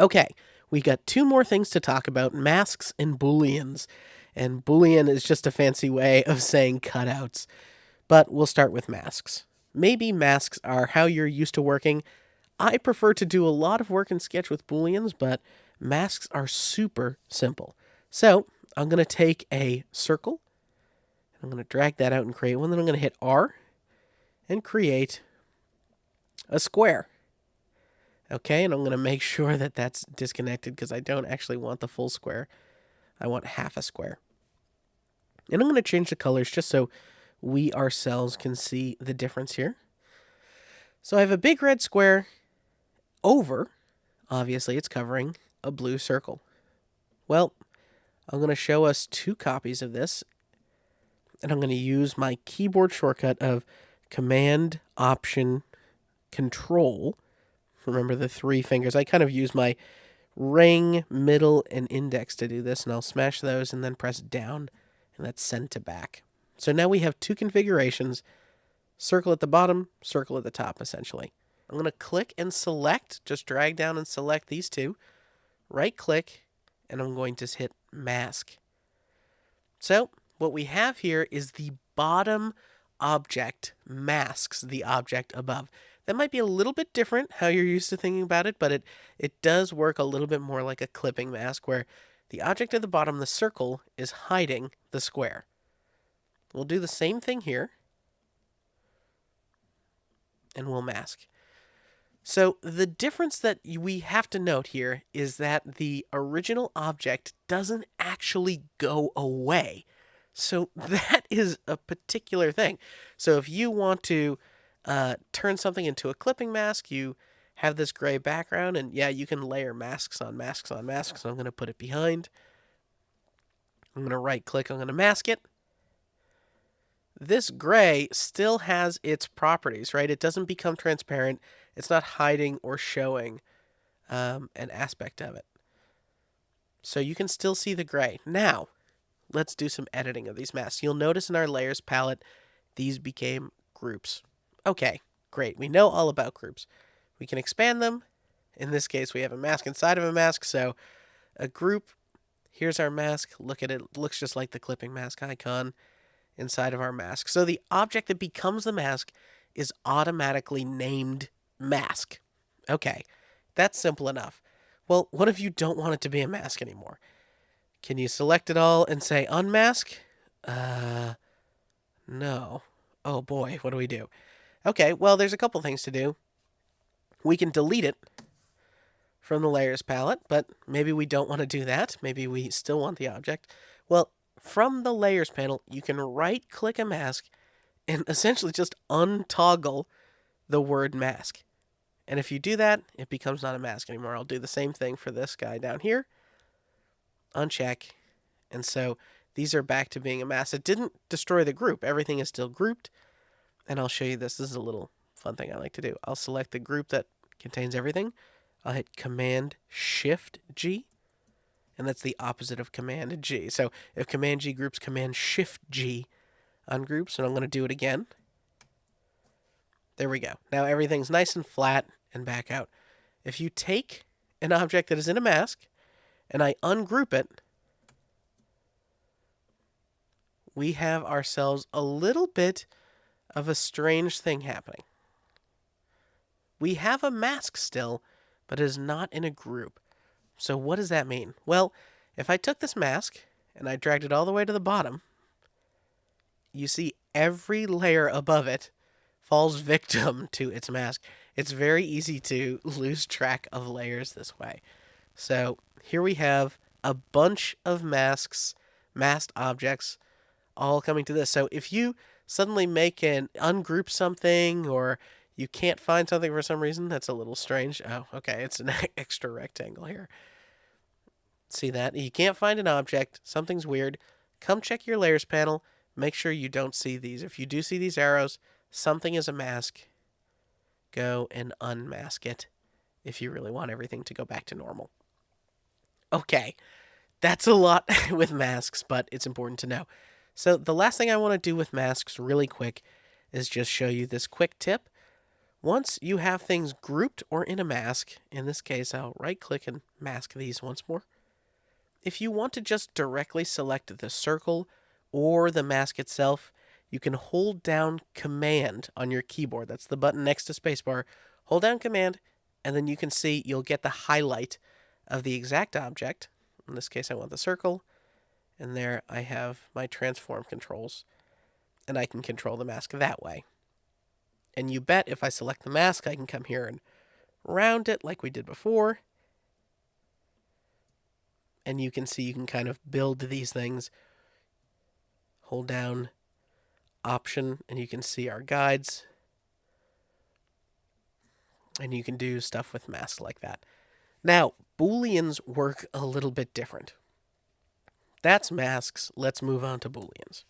Okay, we got two more things to talk about, masks and booleans. And boolean is just a fancy way of saying cutouts. But we'll start with masks. Maybe masks are how you're used to working. I prefer to do a lot of work in Sketch with booleans, but masks are super simple. So I'm going to take a circle, I'm going to drag that out and create one. Then I'm going to hit R and create a square. Okay, and I'm going to make sure that that's disconnected because I don't actually want the full square. I want half a square. And I'm going to change the colors just so we ourselves can see the difference here. So I have a big red square over, obviously it's covering a blue circle. Well, I'm going to show us two copies of this, and I'm going to use my keyboard shortcut of Command, Option, Control. Remember the three fingers. I kind of use my ring, middle, and index to do this, and I'll smash those and then press down, and that's send to back. So now we have two configurations, circle at the bottom, circle at the top, essentially. I'm going to click and select, just drag down and select these two, right click, and I'm going to hit mask. So what we have here is the bottom object masks the object above. That might be a little bit different how you're used to thinking about it, but it does work a little bit more like a clipping mask where the object at the bottom, the circle, is hiding the square. We'll do the same thing here, and we'll mask. So the difference that we have to note here is that the original object doesn't actually go away. So that is a particular thing. So if you want to turn something into a clipping mask, you have this gray background, and yeah, you can layer masks on masks on masks. So I'm going to put it behind. I'm going to right click, I'm going to mask it. This gray still has its properties, right? It doesn't become transparent. It's not hiding or showing an aspect of it. So you can still see the gray. Now, let's do some editing of these masks. You'll notice in our layers palette, these became groups. Okay, great. We know all about groups. We can expand them. In this case, we have a mask inside of a mask. So a group, here's our mask. Look at it. It looks just like the clipping mask icon inside of our mask. So the object that becomes the mask is automatically named mask. Okay, that's simple enough. Well, what if you don't want it to be a mask anymore? Can you select it all and say unmask? No. Oh boy, what do we do? Okay, well, there's a couple things to do. We can delete it from the layers palette, but maybe we don't want to do that. Maybe we still want the object. Well, from the layers panel, you can right click a mask and essentially just untoggle the word mask. And if you do that, it becomes not a mask anymore. I'll do the same thing for this guy down here. Uncheck. And so these are back to being a mask. It didn't destroy the group. Everything is still grouped. And I'll show you this. This is a little fun thing I like to do. I'll select the group that contains everything. I'll hit Command Shift G. And that's the opposite of Command G. So if Command G groups, Command Shift G ungroups. And I'm going to do it again. There we go. Now everything's nice and flat and back out. If you take an object that is in a mask and I ungroup it, we have ourselves a little bit of a strange thing happening. We have a mask still, but it is not in a group. So what does that mean? Well, if I took this mask and I dragged it all the way to the bottom, you see every layer above it falls victim to its mask. It's very easy to lose track of layers this way. So here we have a bunch of masks, masked objects, all coming to this. So if you suddenly make an ungroup something, or you can't find something for some reason, that's a little strange. Oh, okay, it's an extra rectangle here. See that? You can't find an object, something's weird. Come check your layers panel. Make sure you don't see these. If you do see these arrows, something is a mask. Go and unmask it if you really want everything to go back to normal. Okay, that's a lot with masks, but it's important to know. So the last thing I want to do with masks really quick is just show you this quick tip. Once you have things grouped or in a mask, in this case I'll right-click and mask these once more. If you want to just directly select the circle or the mask itself, you can hold down Command on your keyboard. That's the button next to spacebar. Hold down Command, and then you can see you'll get the highlight of the exact object. In this case, I want the circle, and there I have my transform controls, and I can control the mask that way. And you bet if I select the mask, I can come here and round it like we did before. And you can see you can kind of build these things. Hold down Option, and you can see our guides. And you can do stuff with masks like that. Now, Booleans work a little bit different. That's masks. Let's move on to Booleans.